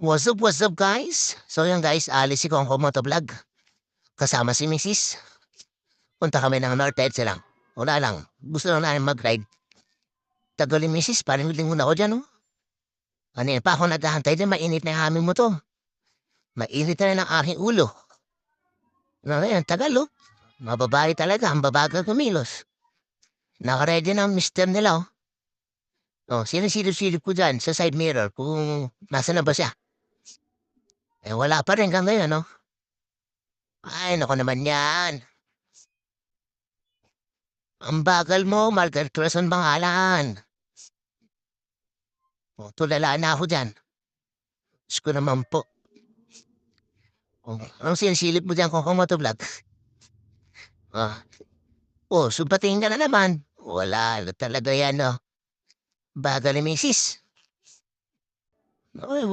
What's up guys? So yan guys, alis si Kongko Motovlog. Kasama si Mrs. Punta kami ng North lang. Wala lang. Gusto lang namin mag-ride. Tagal ni Mrs. Parang lingon ako dyan, oh. Kanina pa ako naghahantay din, mainit na yung haming mo to. Mainit na rin ang aking ulo. Ano yan, tagal, oh. Mababae talaga, ang babagal kumilos. Nakaready na ang mister nila, oh. Oh, sinisilip-silip ko dyan sa side mirror kung nasa na ba siya. Eh, wala pa rin hanggang ngayon, no? Ay, nako naman yan. Ang bagal mo, Margaret Cruz ang pangalan. Oh, tulala na ako dyan. Diyos ko naman po. Oh, anong sinisilip mo dyan kung kumotovlog? Ah, oh, sumpatingin ka na naman. Wala na talaga yan, no? Bagal ni misis. Oy,